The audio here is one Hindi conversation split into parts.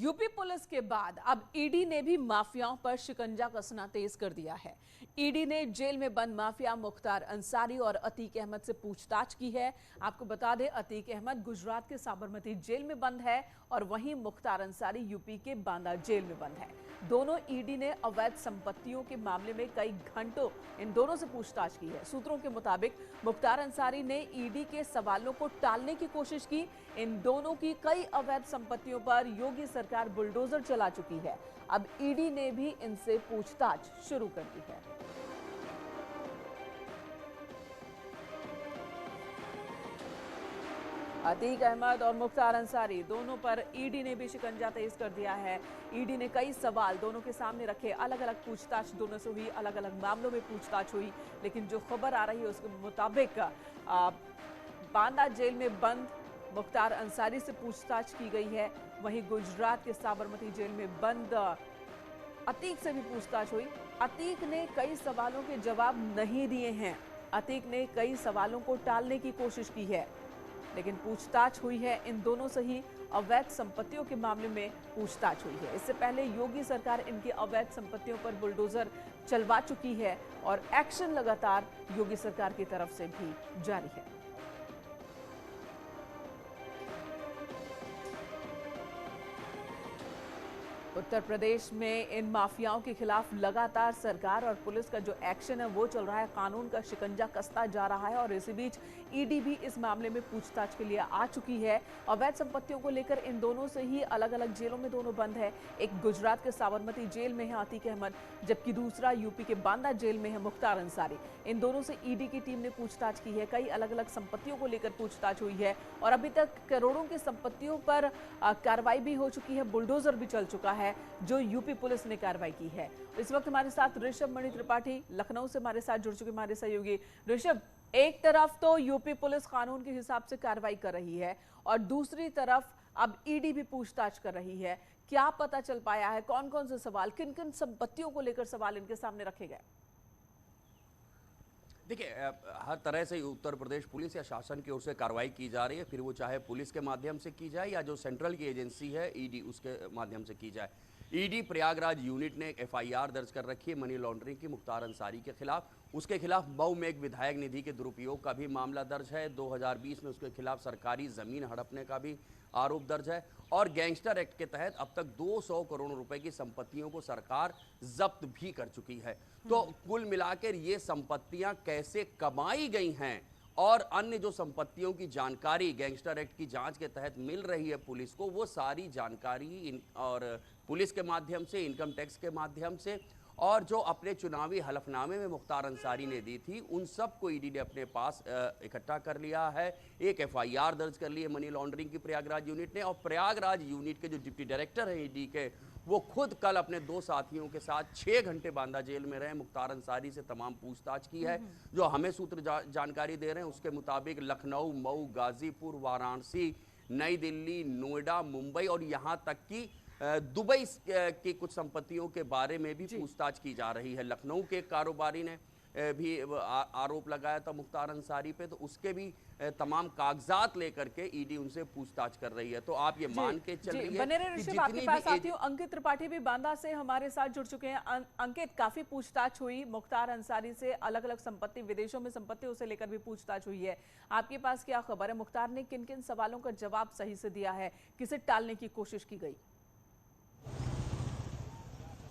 यूपी पुलिस के बाद अब ईडी ने भी माफियाओं पर शिकंजा कसना तेज कर दिया है। ईडी ने जेल में बंद माफिया मुख्तार अंसारी और अतीक अहमद से पूछताछ की है। आपको बता दें, अतीक अहमद गुजरात के साबरमती जेल में बंद है और वहीं मुख्तार अंसारी यूपी के बांदा जेल में बंद है। दोनों ईडी ने अवैध संपत्तियों के मामले में कई घंटों इन दोनों से पूछताछ की है। सूत्रों के मुताबिक मुख्तार अंसारी ने ईडी के सवालों को टालने की कोशिश की। इन दोनों की कई अवैध संपत्तियों पर योगी सरकार बुलडोजर चला चुकी है। अब ईडी ने भी इनसे पूछताछ शुरू कर दी है। अतीक अहमद और मुख्तार अंसारी दोनों पर ईडी ने भी शिकंजा तेज कर दिया है। ईडी ने कई सवाल दोनों के सामने रखे। अलग अलग पूछताछ दोनों से हुई, अलग अलग मामलों में पूछताछ हुई, लेकिन जो खबर आ रही है उसके मुताबिक बांदा जेल में बंद मुख्तार अंसारी से पूछताछ की गई है। वहीं गुजरात के साबरमती जेल में बंद अतीक से भी पूछताछ हुई। अतीक ने कई सवालों के जवाब नहीं दिए हैं। अतीक ने कई सवालों को टालने की कोशिश की है, लेकिन पूछताछ हुई है इन दोनों से ही। अवैध संपत्तियों के मामले में पूछताछ हुई है। इससे पहले योगी सरकार इनकी अवैध संपत्तियों पर बुलडोजर चलवा चुकी है और एक्शन लगातार योगी सरकार की तरफ से भी जारी है। उत्तर प्रदेश में इन माफियाओं के खिलाफ लगातार सरकार और पुलिस का जो एक्शन है वो चल रहा है। कानून का शिकंजा कसता जा रहा है और इसी बीच ईडी भी इस मामले में पूछताछ के लिए आ चुकी है। अवैध संपत्तियों को लेकर इन दोनों से ही अलग अलग जेलों में दोनों बंद है। एक गुजरात के साबरमती जेल में है अतीक अहमद, जबकि दूसरा यूपी के बांदा जेल में है मुख्तार अंसारी। इन दोनों से ईडी की टीम ने पूछताछ की है। कई अलग अलग संपत्तियों को लेकर पूछताछ हुई है और अभी तक करोड़ों की संपत्तियों पर कार्रवाई भी हो चुकी है। बुलडोजर भी चल चुका है जो यूपी पुलिस ने कार्रवाई की है। इस वक्त हमारे साथ ऋषभ मणि त्रिपाठी लखनऊ से हमारे साथ जुड़ चुके हमारे सहयोगी। ऋषभ, एक तरफ तो यूपी पुलिस कानून के हिसाब से कार्रवाई कर रही है और दूसरी तरफ अब ईडी भी पूछताछ कर रही है। क्या पता चल पाया है? कौन कौन से सवाल, किन किन संपत्तियों को लेकर सवाल इनके सामने रखे गए? देखिए, हर तरह से उत्तर प्रदेश पुलिस या शासन की ओर से कार्रवाई की जा रही है, फिर वो चाहे पुलिस के माध्यम से की जाए या जो सेंट्रल की एजेंसी है ईडी उसके माध्यम से की जाए। ईडी प्रयागराज यूनिट ने एक एफआईआर दर्ज कर रखी है मनी लॉन्ड्रिंग की मुख्तार अंसारी के खिलाफ। उसके खिलाफ मऊ में एक विधायक निधि के दुरुपयोग का भी मामला दर्ज है। 2020 में उसके खिलाफ सरकारी जमीन हड़पने का भी आरोप दर्ज है और गैंगस्टर एक्ट के तहत अब तक 200 करोड़ रुपए की संपत्तियों को सरकार जब्त भी कर चुकी है। तो कुल मिलाकर ये संपत्तियां कैसे कमाई गई हैं और अन्य जो संपत्तियों की जानकारी गैंगस्टर एक्ट की जांच के तहत मिल रही है पुलिस को, वो सारी जानकारी और पुलिस के माध्यम से, इनकम टैक्स के माध्यम से और जो अपने चुनावी हलफनामे में मुख्तार अंसारी ने दी थी, उन सब को ईडी ने अपने पास इकट्ठा कर लिया है। एक एफआईआर दर्ज कर ली है मनी लॉन्ड्रिंग की प्रयागराज यूनिट ने और प्रयागराज यूनिट के जो डिप्टी डायरेक्टर हैं ईडी के, वो खुद कल अपने 2 साथियों के साथ 6 घंटे बांदा जेल में रहे। मुख्तार अंसारी से तमाम पूछताछ की है। जो हमें सूत्र जानकारी दे रहे हैं उसके मुताबिक लखनऊ, मऊ, गाजीपुर, वाराणसी, नई दिल्ली, नोएडा, मुंबई और यहाँ तक कि दुबई की कुछ संपत्तियों के बारे में भी पूछताछ की जा रही है। लखनऊ के कारोबारी ने भी आरोप लगाया था मुख्तार अंसारी पे, तो उसके भी तमाम कागजात लेकर के ईडी उनसे पूछताछ कर रही है। तो आप ये मान के चलिए कि आपके पास साथियों अंकित त्रिपाठी भी बांदा से हमारे साथ जुड़ चुके हैं। अंकित, काफी पूछताछ हुई मुख्तार अंसारी से, अलग अलग संपत्ति, विदेशों में संपत्ति उसे लेकर भी पूछताछ हुई है। आपके पास क्या खबर है? मुख्तार ने किन किन सवालों का जवाब सही से दिया है? किसे टालने की कोशिश की गई?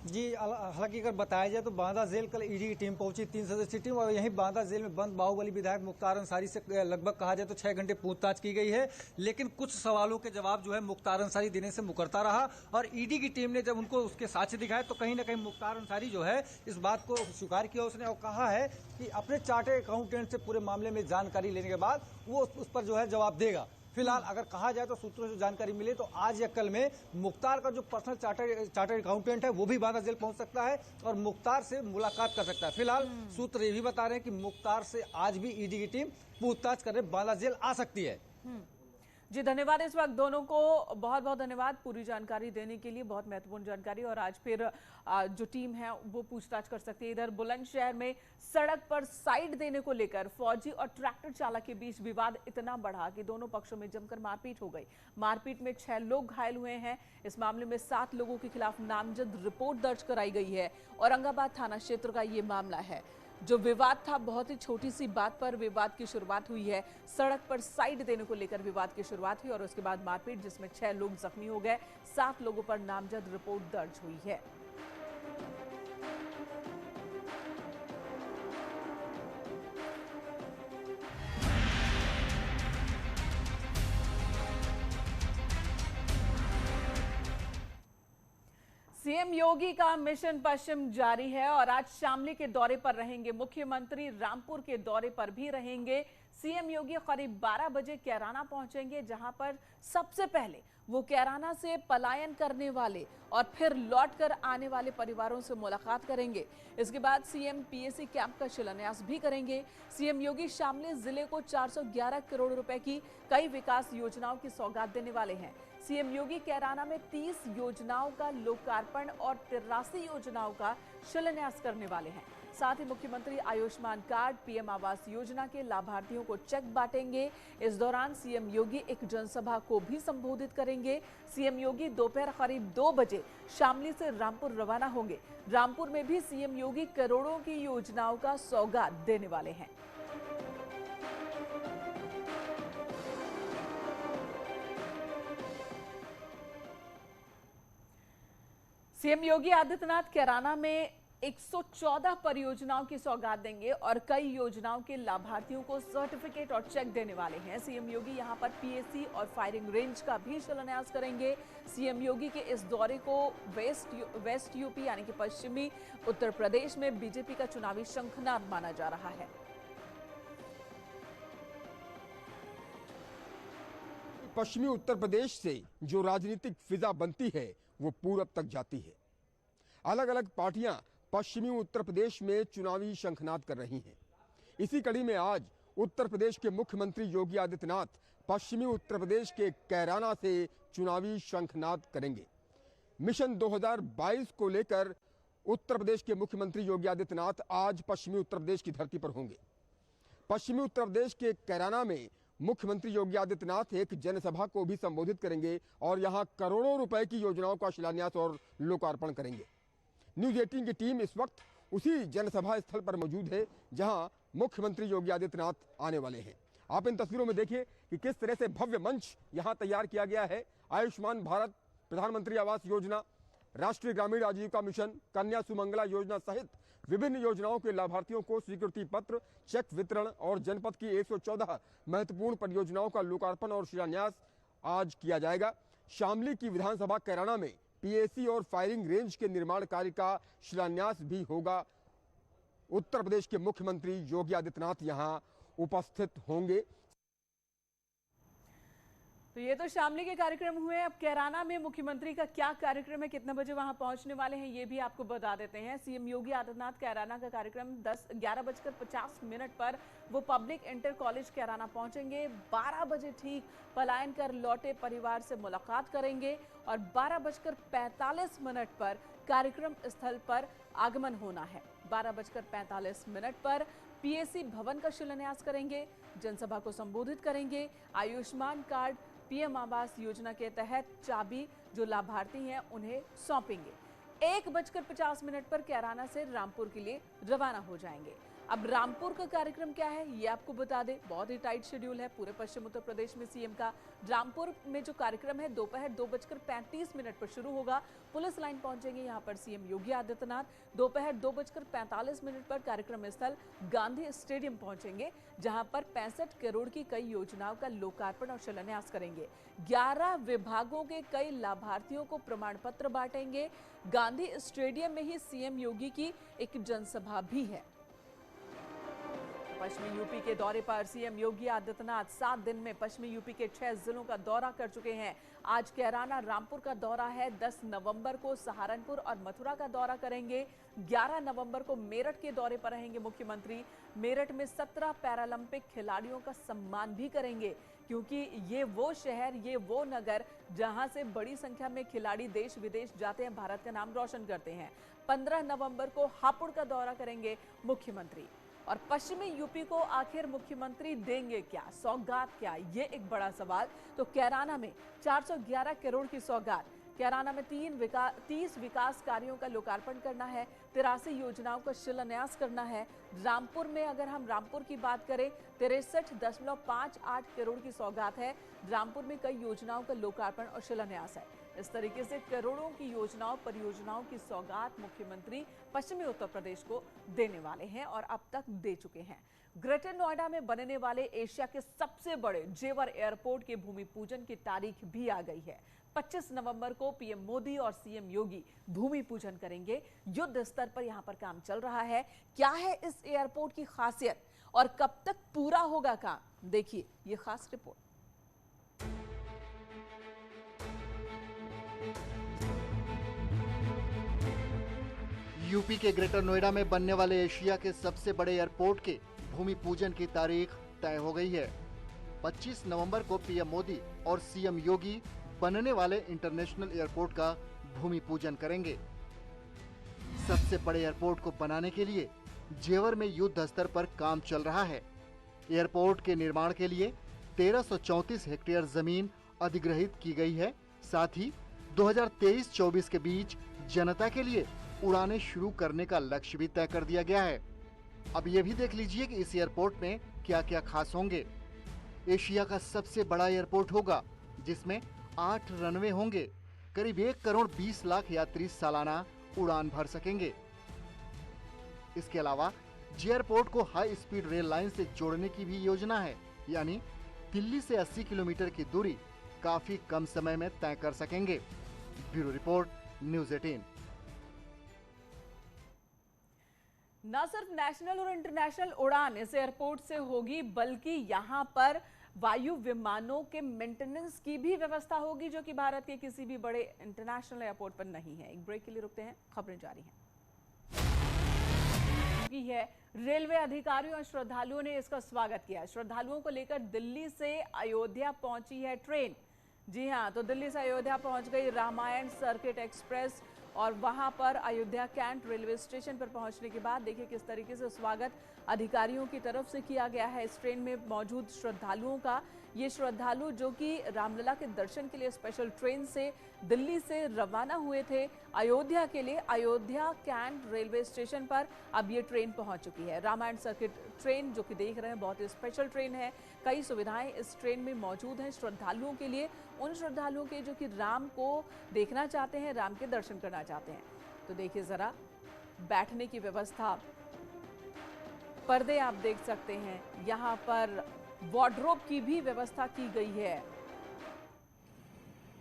जी, हालांकि अगर बताया जाए तो बांदा जेल कल ईडी की टीम पहुंची, 3 सदस्यीय टीम, और यहीं बांदा जेल में बंद बाहुबली विधायक मुख्तार अंसारी से लगभग कहा जाए तो 6 घंटे पूछताछ की गई है। लेकिन कुछ सवालों के जवाब जो है मुख्तार अंसारी देने से मुकरता रहा और ईडी की टीम ने जब उनको उसके साक्ष्य दिखाए तो कहीं ना कहीं मुख्तार अंसारी जो है इस बात को स्वीकार किया उसने और कहा है कि अपने चार्टर्ड अकाउंटेंट से पूरे मामले में जानकारी लेने के बाद वो उस पर जो है जवाब देगा। फिलहाल अगर कहा जाए तो सूत्रों से जानकारी मिले तो आज या कल में मुख्तार का जो पर्सनल चार्टर्ड अकाउंटेंट है वो भी बांदा जेल पहुंच सकता है और मुख्तार से मुलाकात कर सकता है। फिलहाल सूत्र ये भी बता रहे हैं कि मुख्तार से आज भी ईडी की टीम पूछताछ करने बांदा जेल आ सकती है। जी धन्यवाद। इस वक्त दोनों को बहुत बहुत धन्यवाद पूरी जानकारी देने के लिए, बहुत महत्वपूर्ण जानकारी। और आज फिर जो टीम है वो पूछताछ कर सकती है। इधर बुलंदशहर में सड़क पर साइड देने को लेकर फौजी और ट्रैक्टर चालक के बीच विवाद इतना बढ़ा कि दोनों पक्षों में जमकर मारपीट हो गई। मारपीट में 6 लोग घायल हुए हैं। इस मामले में 7 लोगों के खिलाफ नामजद रिपोर्ट दर्ज कराई गई है। औरंगाबाद थाना क्षेत्र का ये मामला है। जो विवाद था, बहुत ही छोटी सी बात पर विवाद की शुरुआत हुई है। सड़क पर साइड देने को लेकर विवाद की शुरुआत हुई और उसके बाद मारपीट, जिसमें 6 लोग जख्मी हो गए। 7 लोगों पर नामजद रिपोर्ट दर्ज हुई है। सीएम योगी का मिशन पश्चिम जारी है और आज शामली के दौरे पर रहेंगे मुख्यमंत्री। रामपुर के दौरे पर भी रहेंगे सीएम योगी। करीब 12 बजे कैराना पहुंचेंगे, जहां पर सबसे पहले वो कैराना से पलायन करने वाले और फिर लौटकर आने वाले परिवारों से मुलाकात करेंगे। इसके बाद सीएम पीएसी कैंप का शिलान्यास भी करेंगे। सीएम योगी शामली जिले को 411 करोड़ रुपए की कई विकास योजनाओं की सौगात देने वाले हैं। सीएम योगी कैराना में 30 योजनाओं का लोकार्पण और 83 योजनाओं का शिलान्यास करने वाले हैं। साथ ही मुख्यमंत्री आयुष्मान कार्ड, पीएम आवास योजना के लाभार्थियों को चेक बांटेंगे। इस दौरान सीएम योगी एक जनसभा को भी संबोधित करेंगे। सीएम योगी दोपहर करीब 2 बजे शामली से रामपुर रवाना होंगे। रामपुर में भी सीएम योगी करोड़ों की योजनाओं का सौगात देने वाले हैं। सीएम योगी आदित्यनाथ कैराना में 114 परियोजनाओं की सौगात देंगे और कई योजनाओं के लाभार्थियों को सर्टिफिकेट और चेक देने वाले हैं। सीएम योगी यहां पर पीएसी और फायरिंग रेंज का भी शिलान्यास करेंगे। सीएम योगी के इस दौरे को वेस्ट यूपी यानी कि पश्चिमी उत्तर प्रदेश में बीजेपी का चुनावी शंखनाद माना जा रहा है। पश्चिमी उत्तर प्रदेश से जो राजनीतिक फिजा बनती है वो पूरब तक जाती है। अलग अलग पार्टियां पश्चिमी उत्तर प्रदेश में चुनावी शंखनाद कर रही हैं। इसी कड़ी में आज उत्तर प्रदेश के मुख्यमंत्री योगी आदित्यनाथ पश्चिमी उत्तर प्रदेश के कैराना से चुनावी शंखनाद करेंगे। मिशन 2022 को लेकर उत्तर प्रदेश के मुख्यमंत्री योगी आदित्यनाथ आज पश्चिमी उत्तर प्रदेश की धरती पर होंगे। पश्चिमी उत्तर प्रदेश के कैराना में मुख्यमंत्री योगी आदित्यनाथ एक जनसभा को भी संबोधित करेंगे और यहां करोड़ों रुपए की योजनाओं का शिलान्यास और लोकार्पण करेंगे। न्यूज 18 की टीम इस वक्त उसी जनसभा स्थल पर मौजूद है जहां मुख्यमंत्री योगी आदित्यनाथ आने वाले हैं। आप इन तस्वीरों में देखिए कि किस तरह से भव्य मंच यहां तैयार किया गया है। आयुष्मान भारत, प्रधानमंत्री आवास योजना, राष्ट्रीय ग्रामीण आजीविका मिशन, कन्या सुमंगला योजना सहित विभिन्न योजनाओं के लाभार्थियों को स्वीकृति पत्र, चेक वितरण और जनपद की 114 महत्वपूर्ण परियोजनाओं का लोकार्पण और शिलान्यास आज किया जाएगा। शामली की विधानसभा कैराना में पीएसी और फायरिंग रेंज के निर्माण कार्य का शिलान्यास भी होगा। उत्तर प्रदेश के मुख्यमंत्री योगी आदित्यनाथ यहां उपस्थित होंगे। तो ये तो शामली के कार्यक्रम हुए। अब कैराना में मुख्यमंत्री का क्या कार्यक्रम है, कितने बजे वहां पहुंचने वाले हैं, ये भी आपको बता देते हैं। सीएम योगी आदित्यनाथ कैराना का कार्यक्रम 11:50 पर वो पब्लिक इंटर कॉलेज कैराना पहुंचेंगे। 12 बजे ठीक पलायन कर लौटे परिवार से मुलाकात करेंगे और 12:45 पर कार्यक्रम स्थल पर आगमन होना है। 12:45 पर पीएसी भवन का शिलान्यास करेंगे, जनसभा को संबोधित करेंगे। आयुष्मान कार्ड, पीएम आवास योजना के तहत चाबी जो लाभार्थी हैं उन्हें सौंपेंगे। 1:50 पर कैराना से रामपुर के लिए रवाना हो जाएंगे। अब रामपुर का कार्यक्रम क्या है ये आपको बता दें। बहुत ही टाइट शेड्यूल है पूरे पश्चिम उत्तर प्रदेश में सीएम का। रामपुर में जो कार्यक्रम है दोपहर 2:35 पर शुरू होगा। पुलिस लाइन पहुंचेंगे यहां पर सीएम योगी आदित्यनाथ। दोपहर 2:45 पर कार्यक्रम स्थल गांधी स्टेडियम पहुंचेंगे, जहां पर 65 करोड़ की कई योजनाओं का लोकार्पण और शिलान्यास करेंगे। 11 विभागों के कई लाभार्थियों को प्रमाण पत्र बांटेंगे। गांधी स्टेडियम में ही सीएम योगी की एक जनसभा भी है। पश्चिमी यूपी के दौरे पर सीएम योगी आदित्यनाथ 7 दिन में पश्चिमी यूपी के 6 जिलों का दौरा कर चुके हैं। आज कैराना रामपुर का दौरा है, 10 नवंबर को सहारनपुर और मथुरा का दौरा करेंगे, 11 नवंबर को मेरठ के दौरे पर रहेंगे मुख्यमंत्री। मेरठ में 17 पैरालंपिक खिलाड़ियों का सम्मान भी करेंगे, क्योंकि ये वो शहर, ये वो नगर जहां से बड़ी संख्या में खिलाड़ी देश विदेश जाते हैं, भारत का नाम रोशन करते हैं। 15 नवंबर को हापुड़ का दौरा करेंगे मुख्यमंत्री। और पश्चिमी यूपी को आखिर मुख्यमंत्री देंगे क्या, सौगात क्या, ये एक बड़ा सवाल। तो कैराना में 411 करोड़ की सौगात, कैराना में 30 विकास कार्यों का लोकार्पण करना है, 83 योजनाओं का शिलान्यास करना है। रामपुर में अगर हम रामपुर की बात करें 63.58 करोड़ की सौगात है। रामपुर में कई योजनाओं का लोकार्पण और शिलान्यास है। इस तरीके से करोड़ों की योजनाओं, परियोजनाओं की सौगात मुख्यमंत्री पश्चिमी उत्तर प्रदेश को देने वाले हैं और अब तक दे चुके हैं। ग्रेटर नोएडा में बनने वाले एशिया के सबसे बड़े जेवर एयरपोर्ट के भूमि पूजन की तारीख भी आ गई है। 25 नवंबर को पीएम मोदी और सीएम योगी भूमि पूजन करेंगे। युद्ध स्तर पर यहां पर काम चल रहा है। क्या है इस एयरपोर्ट की खासियत और कब तक पूरा होगा काम, देखिए ये खास रिपोर्ट। यूपी के ग्रेटर नोएडा में बनने वाले एशिया के सबसे बड़े एयरपोर्ट के भूमि पूजन की तारीख तय हो गई है। 25 नवंबर को पीएम मोदी और सीएम योगी बनने वाले इंटरनेशनल एयरपोर्ट का भूमि पूजन करेंगे। सबसे बड़े एयरपोर्ट को बनाने के लिए जेवर में युद्ध स्तर पर काम चल रहा है। एयरपोर्ट के निर्माण के लिए 1334 हेक्टेयर जमीन अधिग्रहित की गई है। साथ ही 2023-24 के बीच जनता के लिए उड़ानें शुरू करने का लक्ष्य भी तय कर दिया गया है। अब ये भी देख लीजिए कि इस एयरपोर्ट में क्या क्या खास होंगे। एशिया का सबसे बड़ा एयरपोर्ट होगा, जिसमें 8 रनवे होंगे। करीब 1 करोड़ 20 लाख यात्री सालाना उड़ान भर सकेंगे। इसके अलावा एयरपोर्ट को हाई स्पीड रेल लाइन से जोड़ने की भी योजना है, यानी दिल्ली से 80 किलोमीटर की दूरी काफी कम समय में तय कर सकेंगे। Bureau report, news 18। न सिर्फ नेशनल और इंटरनेशनल उड़ान इस एयरपोर्ट से होगी, बल्कि यहां पर वायु विमानों के मेंटेनेंस की भी व्यवस्था होगी, जो कि भारत के किसी भी बड़े इंटरनेशनल एयरपोर्ट पर नहीं है। एक ब्रेक के लिए रुकते हैं, खबरें जारी हैं। रेलवे अधिकारियों और श्रद्धालुओं ने इसका स्वागत किया। श्रद्धालुओं को लेकर दिल्ली से अयोध्या पहुंची है ट्रेन। जी हां, तो दिल्ली से अयोध्या पहुंच गई रामायण सर्किट एक्सप्रेस और वहां पर अयोध्या कैंट रेलवे स्टेशन पर पहुंचने के बाद देखिए किस तरीके से स्वागत अधिकारियों की तरफ से किया गया है इस ट्रेन में मौजूद श्रद्धालुओं का। ये श्रद्धालु जो कि रामलला के दर्शन के लिए स्पेशल ट्रेन से दिल्ली से रवाना हुए थे अयोध्या के लिए, अयोध्या कैंट रेलवे स्टेशन पर अब ये ट्रेन पहुंच चुकी है। रामायण सर्किट ट्रेन जो कि देख रहे हैं बहुत ही स्पेशल ट्रेन है। कई सुविधाएं इस ट्रेन में मौजूद हैं श्रद्धालुओं के लिए, उन श्रद्धालुओं के जो कि राम को देखना चाहते हैं, राम के दर्शन करना चाहते हैं। तो देखिए जरा बैठने की व्यवस्था, पर्दे आप देख सकते हैं, यहाँ पर वार्डरोब की भी व्यवस्था की गई है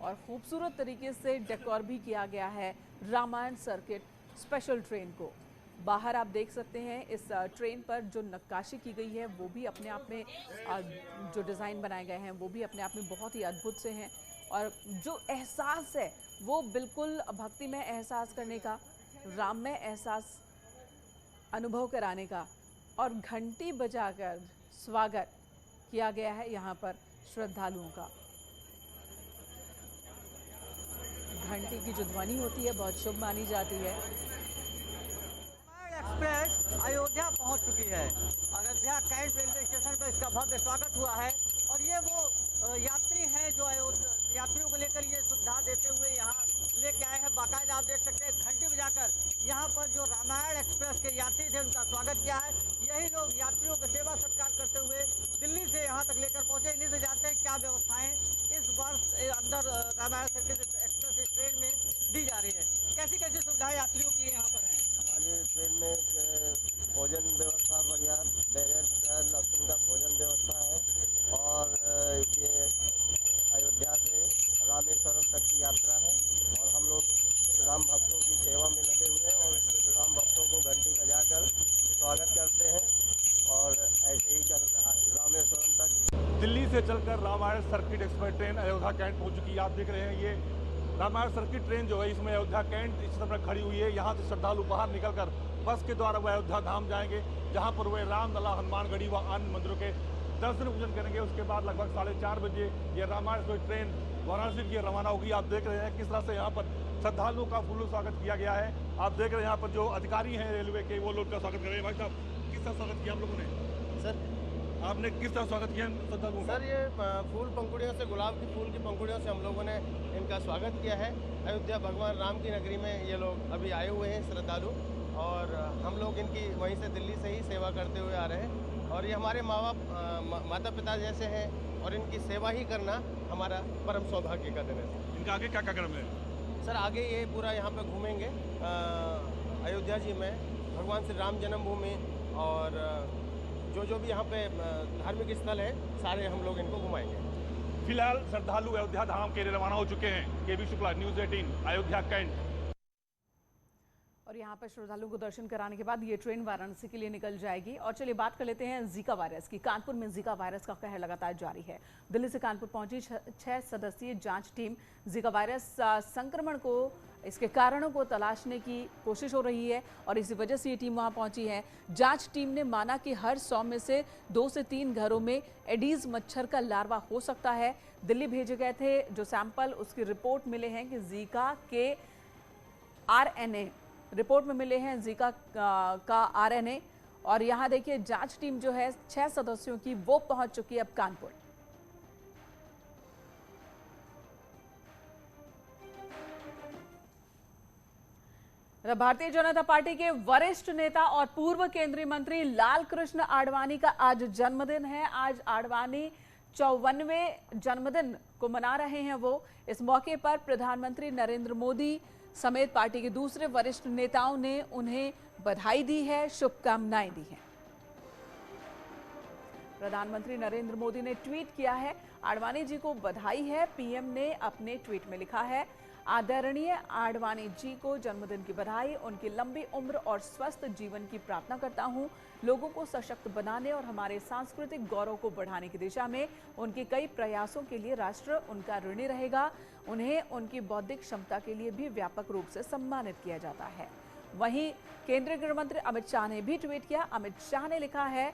और खूबसूरत तरीके से डेकोर भी किया गया है रामायण सर्किट स्पेशल ट्रेन को। बाहर आप देख सकते हैं इस ट्रेन पर जो नक्काशी की गई है वो भी अपने आप में, जो डिज़ाइन बनाए गए हैं वो भी अपने आप में बहुत ही अद्भुत से हैं और जो एहसास है वो बिल्कुल भक्ति में एहसास करने का, राम में एहसास अनुभव कराने का और घंटी बजाकर स्वागत किया गया है यहाँ पर श्रद्धालुओं का। घंटी की जो ध्वनि होती है बहुत शुभ मानी जाती है। एक्सप्रेस अयोध्या पहुंच चुकी है। अयोध्या कैंट रेलवे स्टेशन पर इसका भव्य स्वागत हुआ है और ये वो यात्री हैं जो यात्रियों को लेकर ये सुविधा देते हुए यहाँ लेके आए हैं। बाकायदा आप देख सकते हैं घंटी बजाकर यहाँ पर जो रामायण एक्सप्रेस के यात्री थे उनका स्वागत किया है। यही लोग यात्रियों का सेवा सत्कार करते हुए दिल्ली से यहाँ तक लेकर पहुंचे। इन्हीं से जानते हैं क्या व्यवस्थाएं इस वर्ष अंदर रामायण सर्किट एक्सप्रेस ट्रेन में दी जा रही है। कैसी कैसी सुविधाएं यात्रियों की यहाँ पर है? हमारी ट्रेन में भोजन व्यवस्था बढ़िया, बगैर लहसुन का भोजन व्यवस्था है और ये अयोध्या से रामेश्वरम तक की यात्रा है और हम लोग राम भक्तों की सेवा में लगे हुए हैं और राम भक्तों को घंटी बजाकर स्वागत करते हैं और ऐसे निकलकर Ramayan circuit express train Ayodhya cantt पहुंच चुकी है। आप देख रहे हैं ये रामायण सर्किट ट्रेन जो है इसमें अयोध्या कैंट इस समय खड़ी हुई है। यहाँ से श्रद्धालु बाहर निकलकर बस के द्वारा वह अयोध्या धाम जाएंगे, जहाँ पर वह रामलला, हनुमानगढ़ी व अन्य मंदिरों के दर्शन पूजन करेंगे। उसके बाद लगभग 4:30 बजे ये रामायण ट्रेन वाराणसी की रवाना होगी। आप देख रहे हैं किस तरह से यहाँ पर श्रद्धालुओं का फूल स्वागत किया गया है। आप देख रहे हैं यहाँ पर जो अधिकारी हैं रेलवे के, वो लोग का स्वागत कर रहे हैं। भाई साहब, किस तरह स्वागत किया आप लोगों ने? सर, आपने किस तरह स्वागत किया श्रद्धालुओं का? सर, ये फूल पंखुड़ियों से, गुलाब की फूल की पंखुड़ियों से हम लोगों ने इनका स्वागत किया है। अयोध्या भगवान राम की नगरी में ये लोग अभी आए हुए हैं श्रद्धालु, और हम लोग इनकी वहीं से दिल्ली से ही सेवा करते हुए आ रहे हैं। और ये हमारे माँ बाप, माता पिता जैसे हैं, और इनकी सेवा ही करना हमारा परम सौभाग्य का दिन है। इनका आगे क्या क्या क्रम है? सर, आगे ये पूरा यहाँ पे घूमेंगे अयोध्या जी में, भगवान श्री राम जन्मभूमि, और जो भी यहाँ पे धार्मिक स्थल है सारे हम लोग इनको घुमाएंगे। फिलहाल श्रद्धालु अयोध्या धाम के लिए रवाना हो चुके हैं। केबी शुक्ला, न्यूज़ 18, अयोध्या कैंट। और यहाँ पर श्रद्धालुओं को दर्शन कराने के बाद ये ट्रेन वाराणसी के लिए निकल जाएगी। और चलिए बात कर लेते हैं जीका वायरस की। कानपुर में जीका वायरस का कहर लगातार जारी है। दिल्ली से कानपुर पहुंची 6 सदस्यीय जांच टीम जीका वायरस संक्रमण को, इसके कारणों को तलाशने की कोशिश हो रही है, और इसी वजह से ये टीम वहां पहुंची है। जांच टीम ने माना कि हर 100 में से 2 से 3 घरों में एडीज मच्छर का लार्वा हो सकता है। दिल्ली भेजे गए थे जो सैंपल, उसकी रिपोर्ट मिले हैं कि जीका के RNA रिपोर्ट में मिले हैं, जीका का RNA। और यहाँ देखिए जांच टीम जो है 6 सदस्यों की, वो पहुंच चुकी है अब कानपुर। भारतीय जनता पार्टी के वरिष्ठ नेता और पूर्व केंद्रीय मंत्री लाल कृष्ण आडवाणी का आज जन्मदिन है। आज आडवाणी 54वें जन्मदिन को मना रहे हैं वो। इस मौके पर प्रधानमंत्री नरेंद्र मोदी समेत पार्टी के दूसरे वरिष्ठ नेताओं ने उन्हें बधाई दी है, शुभकामनाएं दी हैं। प्रधानमंत्री नरेंद्र मोदी ने ट्वीट किया है, आडवाणी जी को बधाई है। पीएम ने अपने ट्वीट में लिखा है, आदरणीय आडवाणी जी को जन्मदिन की बधाई। उनकी लंबी उम्र और स्वस्थ जीवन की प्रार्थना करता हूं। लोगों को सशक्त बनाने और हमारे सांस्कृतिक गौरव को बढ़ाने की दिशा में उनके कई प्रयासों के लिए राष्ट्र उनका ऋणी रहेगा। उन्हें उनकी बौद्धिक क्षमता के लिए भी व्यापक रूप से सम्मानित किया जाता है। वहीं केंद्रीय गृह मंत्री अमित शाह ने भी ट्वीट किया। अमित शाह ने लिखा है,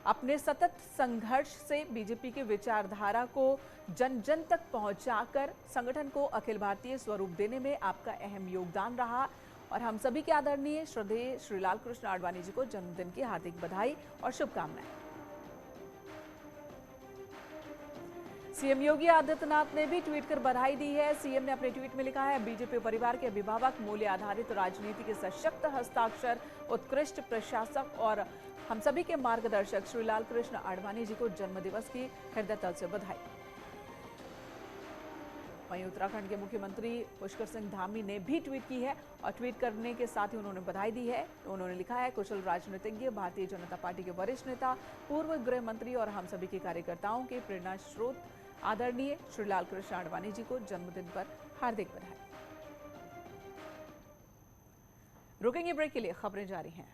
अपने सतत संघर्ष से बीजेपी की विचारधारा को जन जन तक पहुंचाकर संगठन को अखिल भारतीय स्वरूप देने में आपका अहम योगदान रहा, और हम सभी के आदरणीय श्रद्धेय श्री लाल कृष्ण आडवाणी जी को जन्मदिन की हार्दिक बधाई और शुभकामनाएं। सीएम योगी आदित्यनाथ ने भी ट्वीट कर बधाई दी है। सीएम ने अपने ट्वीट में लिखा है, बीजेपी परिवार के अभिभावक, मूल्य आधारित राजनीति के सशक्त हस्ताक्षर, उत्कृष्ट प्रशासक और हम सभी के मार्गदर्शक श्री लाल कृष्ण आडवाणी जी को जन्मदिवस की हृदय तल से बधाई। वहीं उत्तराखंड के मुख्यमंत्री पुष्कर सिंह धामी ने भी ट्वीट की है, और ट्वीट करने के साथ ही उन्होंने बधाई दी है। उन्होंने लिखा है, कुशल राजनीतिज्ञ, भारतीय जनता पार्टी के वरिष्ठ नेता, पूर्व गृह मंत्री और हम सभी के कार्यकर्ताओं के प्रेरणा स्रोत आदरणीय श्री लाल कृष्ण आडवाणी जी को जन्मदिन पर हार्दिक बधाई। रुकेंगे ब्रेक के लिए, खबरें जारी हैं।